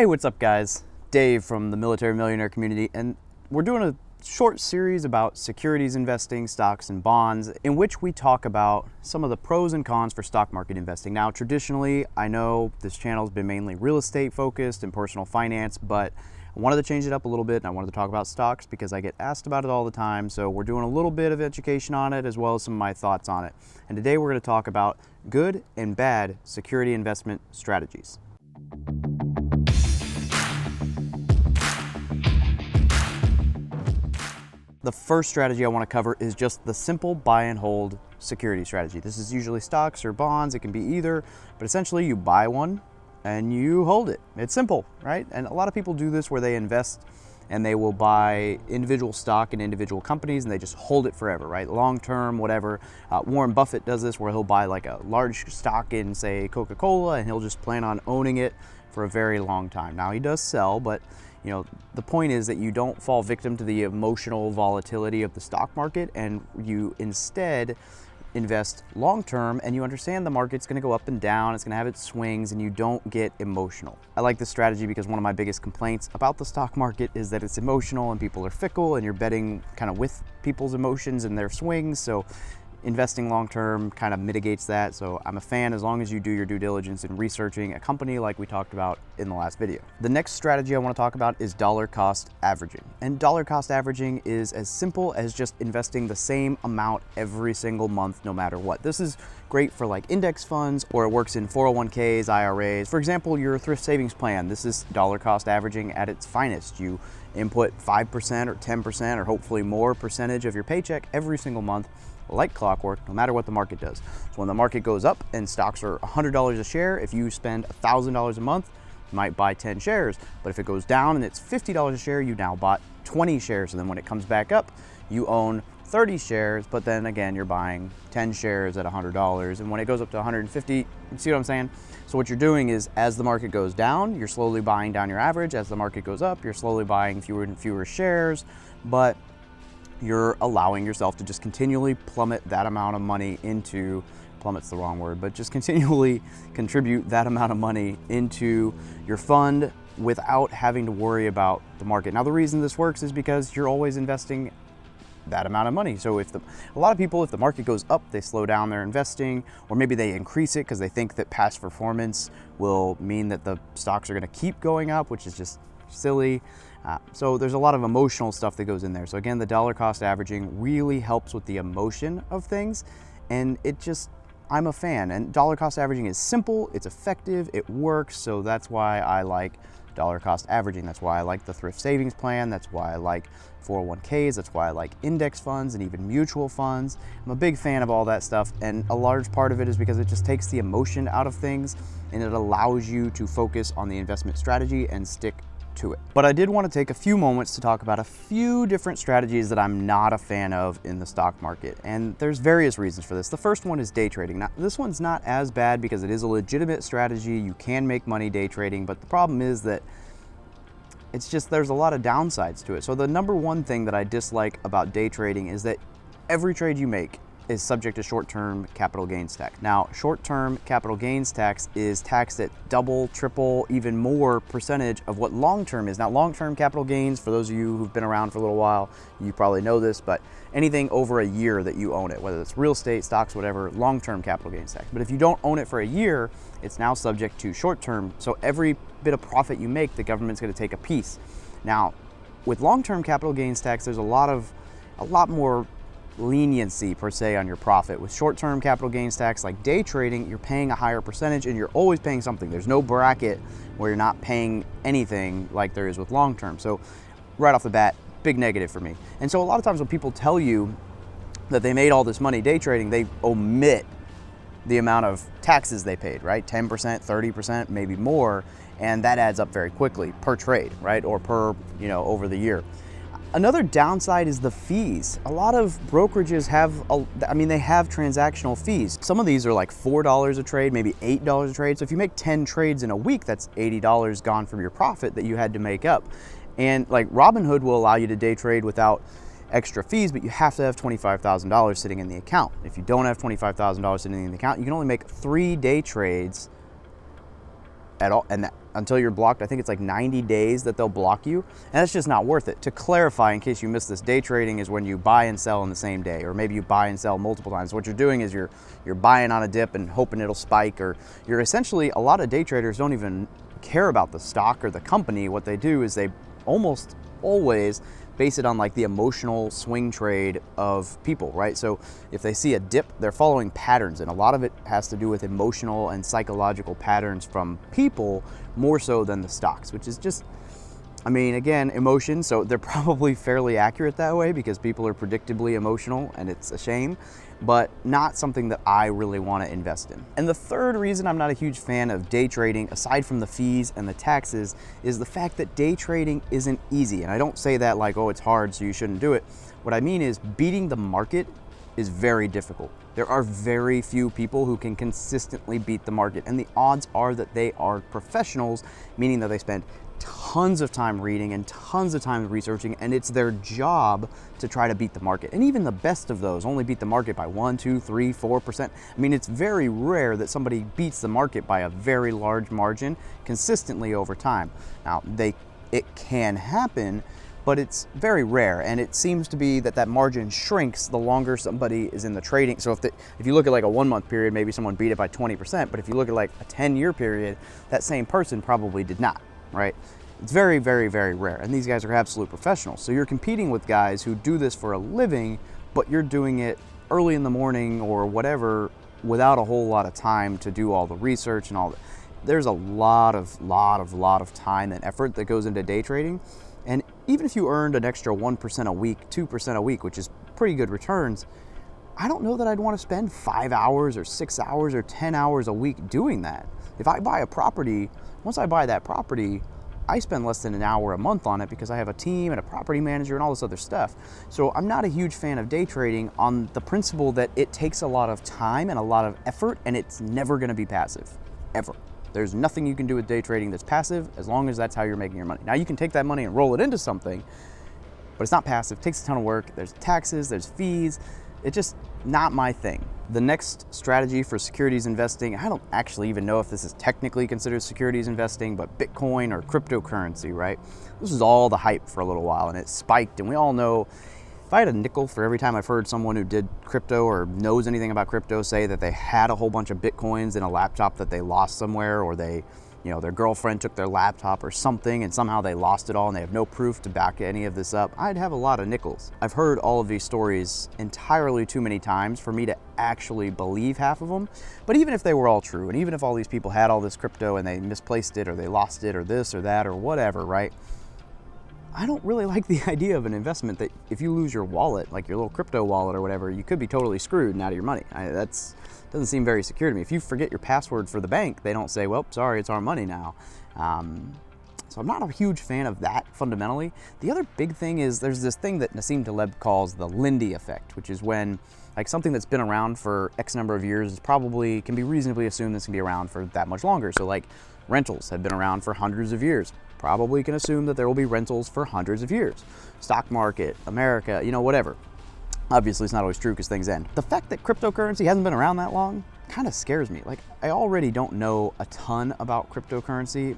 Hey, what's up guys? Dave from the Military Millionaire community, and we're doing a short series about securities investing, stocks and bonds, in which we talk about some of the pros and cons for stock market investing. Now, traditionally, I know this channel has been mainly real estate focused and personal finance, but I wanted to change it up a little bit and I wanted to talk about stocks because I get asked about it all the time. So we're doing a little bit of education on it as well as some of my thoughts on it. And today we're going to talk about good and bad security investment strategies. The first strategy I want to cover is just the simple buy and hold security strategy. This is usually stocks or bonds, it can be either, but essentially you buy one and you hold it. It's simple, right? And a lot of people do this where they invest and they will buy individual stock in individual companies and they just hold it forever, right? Long term, whatever. Warren Buffett does this where he'll buy like a large stock in, say, Coca-Cola, and he'll just plan on owning it for a very long time. Now he does sell, but you know, the point is that you don't fall victim to the emotional volatility of the stock market, and you instead invest long term and you understand the market's going to go up and down, it's going to have its swings, and you don't get emotional. I like this strategy because one of my biggest complaints about the stock market is that it's emotional and people are fickle and you're betting kind of with people's emotions and their swings. So investing long-term kind of mitigates that. So I'm a fan as long as you do your due diligence in researching a company like we talked about in the last video. The next strategy I want to talk about is dollar cost averaging. And dollar cost averaging is as simple as just investing the same amount every single month, no matter what. This is great for like index funds, or it works in 401ks, IRAs. For example, your thrift savings plan, this is dollar cost averaging at its finest. You input 5% or 10% or hopefully more percentage of your paycheck every single month, like clockwork, no matter what the market does. So when the market goes up and stocks are $100 a share, if you spend $1,000 a month, you might buy 10 shares. But if it goes down and it's $50 a share, you now bought 20 shares. And then when it comes back up, you own 30 shares, but then again, you're buying 10 shares at $100. And when it goes up to 150, you see what I'm saying? So what you're doing is, as the market goes down, you're slowly buying down your average. As the market goes up, you're slowly buying fewer and fewer shares, but you're allowing yourself to just continually plummet that amount of money into, plummet's the wrong word, but just continually contribute that amount of money into your fund without having to worry about the market. Now, the reason this works is because you're always investing that amount of money. So if a lot of people, if the market goes up, they slow down their investing, or maybe they increase it because they think that past performance will mean that the stocks are going to keep going up, which is just silly. So there's a lot of emotional stuff that goes in there. So again, the dollar cost averaging really helps with the emotion of things, and I'm a fan. And dollar cost averaging is simple, it's effective, it works. So that's why I like dollar cost averaging. That's why I like the thrift savings plan. That's why I like 401ks. That's why I like index funds and even mutual funds. I'm a big fan of all that stuff, and a large part of it is because it just takes the emotion out of things and it allows you to focus on the investment strategy and stick to it. But I did want to take a few moments to talk about a few different strategies that I'm not a fan of in the stock market, and there's various reasons for this. The first one is day trading. Now, this one's not as bad because it is a legitimate strategy. You can make money day trading, but the problem is that it's just, there's a lot of downsides to it. So the number one thing that I dislike about day trading is that every trade you make is subject to short-term capital gains tax. Now, short-term capital gains tax is taxed at double, triple, even more percentage of what long-term is. Now, long-term capital gains, for those of you who've been around for a little while, you probably know this, but anything over a year that you own it, whether it's real estate, stocks, whatever, long-term capital gains tax. But if you don't own it for a year, it's now subject to short-term. So every bit of profit you make, the government's going to take a piece. Now, with long-term capital gains tax, there's a lot more leniency per se on your profit. With short-term capital gains tax, like day trading, you're paying a higher percentage and you're always paying something. There's no bracket where you're not paying anything like there is with long-term. So right off the bat, big negative for me. And so a lot of times when people tell you that they made all this money day trading, they omit the amount of taxes they paid, right? 10%, 30%, maybe more, and that adds up very quickly per trade, right? Or per, over the year. Another downside is the fees. A lot of brokerages have, they have transactional fees. Some of these are like $4 a trade, maybe $8 a trade. So if you make 10 trades in a week, that's $80 gone from your profit that you had to make up. And like Robinhood will allow you to day trade without extra fees, but you have to have $25,000 sitting in the account. If you don't have $25,000 sitting in the account, you can only make 3 day trades at all, and until you're blocked. I think it's like 90 days that they'll block you, and that's just not worth it. To clarify, in case you missed this, day trading is when you buy and sell in the same day, or maybe you buy and sell multiple times. What you're doing is you're buying on a dip and hoping it'll spike, or you're essentially, a lot of day traders don't even care about the stock or the company. What they do is they almost always base it on like the emotional swing trade of people, right? So if they see a dip, they're following patterns, and a lot of it has to do with emotional and psychological patterns from people more so than the stocks, which is just, I mean, again, emotion, so they're probably fairly accurate that way because people are predictably emotional, and it's a shame, but not something that I really want to invest in. And the third reason I'm not a huge fan of day trading, aside from the fees and the taxes, is the fact that day trading isn't easy. And I don't say that like, oh, it's hard, so you shouldn't do it. What I mean is beating the market is very difficult. There are very few people who can consistently beat the market, and the odds are that they are professionals, meaning that they spend tons of time reading and tons of time researching, and it's their job to try to beat the market. And even the best of those only beat the market by 1, 2, 3, 4%. I mean, it's very rare that somebody beats the market by a very large margin consistently over time. Now, it can happen, but it's very rare, and it seems to be that margin shrinks the longer somebody is in the trading. So if you look at like a 1 month period, maybe someone beat it by 20%, but if you look at like a 10-year period, that same person probably did not, right? It's very, very, very rare, and these guys are absolute professionals. So you're competing with guys who do this for a living, but you're doing it early in the morning or whatever without a whole lot of time to do all the research and all that. There's a lot of time and effort that goes into day trading. And even if you earned an extra 1% a week, 2% a week, which is pretty good returns, I don't know that I'd want to spend 5 hours or 6 hours or 10 hours a week doing that. If I buy a property, once I buy that property, I spend less than an hour a month on it because I have a team and a property manager and all this other stuff. So I'm not a huge fan of day trading on the principle that it takes a lot of time and a lot of effort, and it's never going to be passive, ever. There's nothing you can do with day trading that's passive as long as that's how you're making your money. Now, you can take that money and roll it into something, but it's not passive. It takes a ton of work. There's taxes, there's fees. It's just not my thing. The next strategy for securities investing, I don't actually even know if this is technically considered securities investing, but Bitcoin or cryptocurrency, right? This was all the hype for a little while, and it spiked, and we all know, if I had a nickel for every time I've heard someone who did crypto or knows anything about crypto say that they had a whole bunch of Bitcoins in a laptop that they lost somewhere, or they, their girlfriend took their laptop or something and somehow they lost it all and they have no proof to back any of this up, I'd have a lot of nickels. I've heard all of these stories entirely too many times for me to actually believe half of them. But even if they were all true, and even if all these people had all this crypto and they misplaced it or they lost it or this or that or whatever, right? I don't really like the idea of an investment that if you lose your wallet, like your little crypto wallet or whatever, you could be totally screwed and out of your money. That doesn't seem very secure to me. If you forget your password for the bank, they don't say, well, sorry, it's our money now. So I'm not a huge fan of that fundamentally. The other big thing is there's this thing that Nassim Taleb calls the Lindy effect, which is when like something that's been around for X number of years can be reasonably assumed this can be around for that much longer. So like rentals have been around for hundreds of years. Probably can assume that there will be rentals for hundreds of years. Stock market, America, whatever. Obviously, it's not always true because things end. The fact that cryptocurrency hasn't been around that long kind of scares me. Like, I already don't know a ton about cryptocurrency,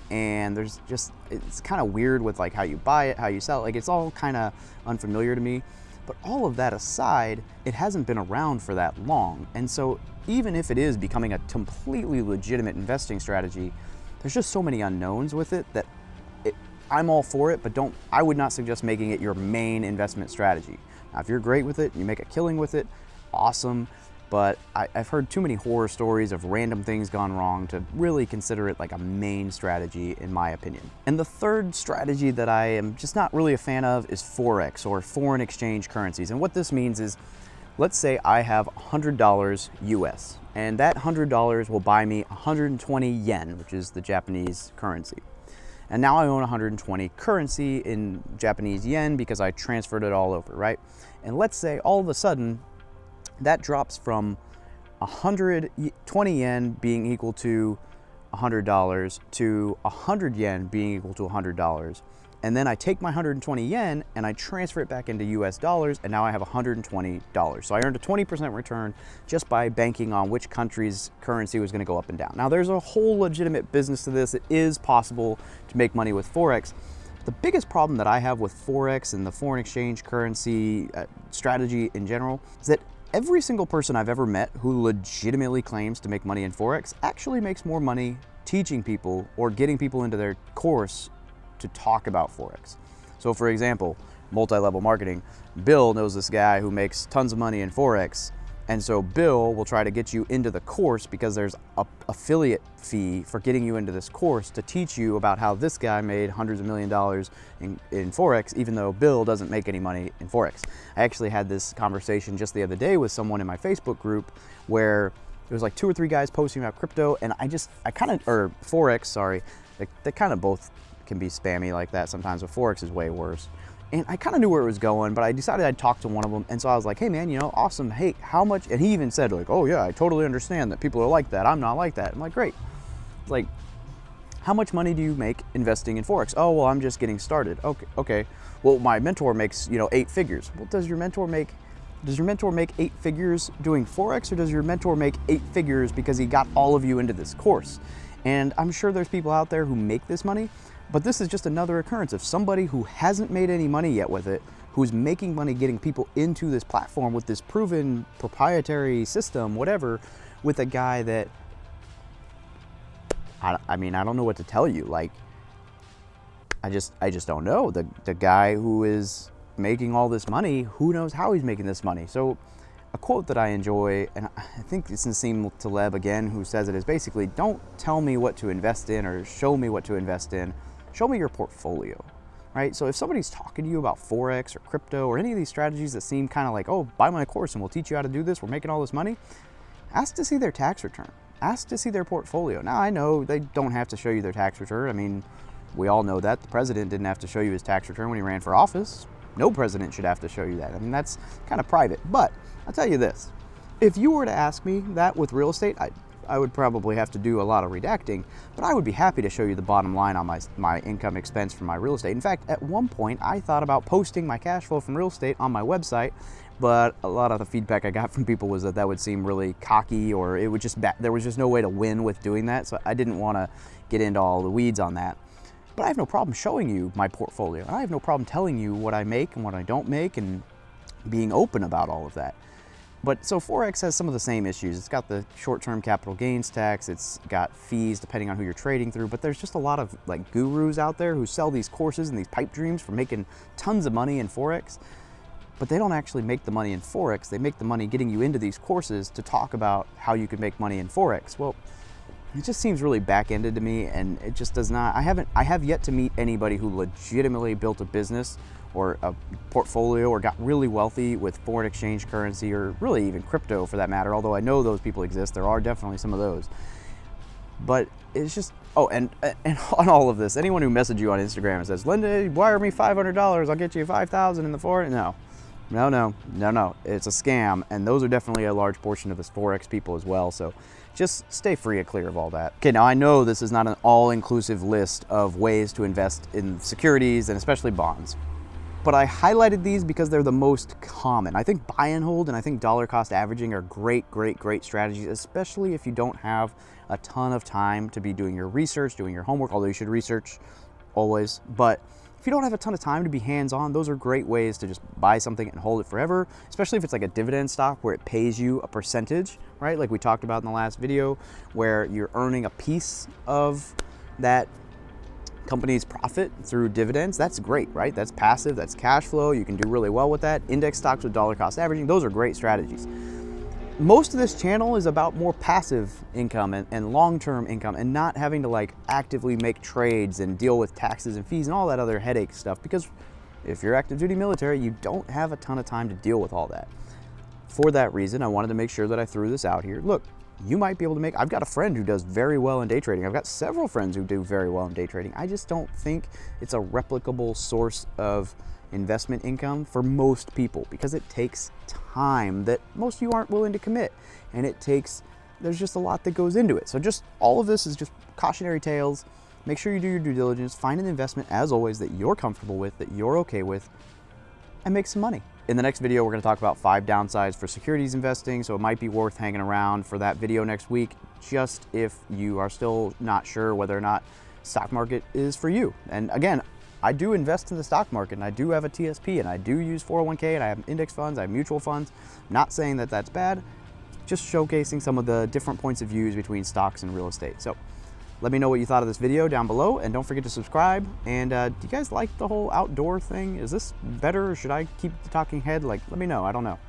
and it's kind of weird with like how you buy it, how you sell it. Like, it's all kind of unfamiliar to me. But all of that aside, it hasn't been around for that long. And so even if it is becoming a completely legitimate investing strategy, there's just so many unknowns with it that I'm all for it, but I would not suggest making it your main investment strategy. Now, if you're great with it, you make a killing with it, awesome. But I've heard too many horror stories of random things gone wrong to really consider it like a main strategy, in my opinion. And the third strategy that I am just not really a fan of is Forex, or foreign exchange currencies. And what this means is, let's say I have $100 US, and that $100 will buy me 120 yen, which is the Japanese currency. And now I own 120 currency in Japanese yen because I transferred it all over, right? And let's say all of a sudden that drops from 120 yen being equal to $100 to 100 yen being equal to $100. and then I take my 120 yen and I transfer it back into US dollars, and now I have $120. So I earned a 20% return just by banking on which country's currency was going to go up and down. Now, there's a whole legitimate business to this. It is possible to make money with Forex. The biggest problem that I have with Forex and the foreign exchange currency strategy in general is that every single person I've ever met who legitimately claims to make money in Forex actually makes more money teaching people or getting people into their course to talk about Forex. So for example, multi-level marketing, Bill knows this guy who makes tons of money in Forex, and so Bill will try to get you into the course because there's an affiliate fee for getting you into this course to teach you about how this guy made hundreds of $1 million in Forex, even though Bill doesn't make any money in Forex. I actually had this conversation just the other day with someone in my Facebook group where there was like 2 or 3 guys posting about crypto, and or Forex, sorry. They kind of both can be spammy like that sometimes, but Forex is way worse. And I kind of knew where it was going, but I decided I'd talk to one of them. And so I was like, hey man, awesome. Hey, how much? And he even said like, oh yeah, I totally understand that people are like that. I'm not like that. I'm like, great. It's like, how much money do you make investing in Forex? Oh, well, I'm just getting started. Okay. Well, my mentor makes, 8 figures. Well, does your mentor make 8 figures doing Forex, or does your mentor make 8 figures because he got all of you into this course? And I'm sure there's people out there who make this money, but this is just another occurrence of somebody who hasn't made any money yet with it, who's making money getting people into this platform with this proven proprietary system, whatever, with a guy that, I don't know what to tell you. Like, I just don't know. The guy who is making all this money, who knows how he's making this money? So a quote that I enjoy, and I think it's Nassim Taleb again who says it, is basically, don't tell me what to invest in or show me what to invest in. Show me your portfolio, right? So if somebody's talking to you about Forex or crypto or any of these strategies that seem kind of like, oh, buy my course and we'll teach you how to do this, we're making all this money, ask to see their tax return. Ask to see their portfolio. Now, I know they don't have to show you their tax return. I mean, we all know that. The president didn't have to show you his tax return when he ran for office. No president should have to show you that. I mean, that's kind of private. But I'll tell you this. If you were to ask me that with real estate, I would probably have to do a lot of redacting, but I would be happy to show you the bottom line on my income expense from my real estate. In fact, at one point, I thought about posting my cash flow from real estate on my website, but a lot of the feedback I got from people was that would seem really cocky, or it would there was just no way to win with doing that, so I didn't want to get into all the weeds on that. But I have no problem showing you my portfolio. I have no problem telling you what I make and what I don't make and being open about all of that. But so Forex has some of the same issues. It's got the short-term capital gains tax, it's got fees depending on who you're trading through, but there's just a lot of like gurus out there who sell these courses and these pipe dreams for making tons of money in Forex, but they don't actually make the money in Forex. They make the money getting you into these courses to talk about how you can make money in Forex. Well, it just seems really back-ended to me, and it just does not. I have yet to meet anybody who legitimately built a business or a portfolio or got really wealthy with foreign exchange currency, or really even crypto for that matter, although I know those people exist. There are definitely some of those. But it's just, and on all of this, anyone who messages you on Instagram and says, Linda, wire me $500, I'll get you $5,000 in the Forex. No. It's a scam, and those are definitely a large portion of the Forex people as well. So just stay free and clear of all that. Okay, now I know this is not an all-inclusive list of ways to invest in securities and especially bonds, but I highlighted these because they're the most common. I think buy and hold and I think dollar cost averaging are great strategies, especially if you don't have a ton of time to be doing your research, doing your homework, although you should research always. But if you don't have a ton of time to be hands-on, those are great ways to just buy something and hold it forever, especially if it's like a dividend stock where it pays you a percentage, right? Like we talked about in the last video, where you're earning a piece of that company's profit through dividends. That's great, right? That's passive, that's cash flow. You can do really well with that. Index stocks with dollar cost averaging, those are great strategies. Most of this channel is about more passive income and long-term income, and not having to like actively make trades and deal with taxes and fees and all that other headache stuff, because if you're active duty military, you don't have a ton of time to deal with all that. For that reason, I wanted to make sure that I threw this out here. Look, you might be able to I've got a friend who does very well in day trading. I've got several friends who do very well in day trading. I just don't think it's a replicable source of investment income for most people, because it takes time that most of you aren't willing to commit, and there's just a lot that goes into it. So just all of this is just cautionary tales, make sure you do your due diligence, find an investment, as always, that you're comfortable with, that you're okay with, and make some money. In the next video, we're going to talk about 5 downsides for securities investing, so it might be worth hanging around for that video next week, just if you are still not sure whether or not stock market is for you. And again, I do invest in the stock market, and I do have a TSP, and I do use 401k, and I have index funds, I have mutual funds. I'm not saying that that's bad, just showcasing some of the different points of views between stocks and real estate. So let me know what you thought of this video down below, and don't forget to subscribe. And do you guys like the whole outdoor thing? Is this better, or should I keep the talking head? Like, let me know, I don't know.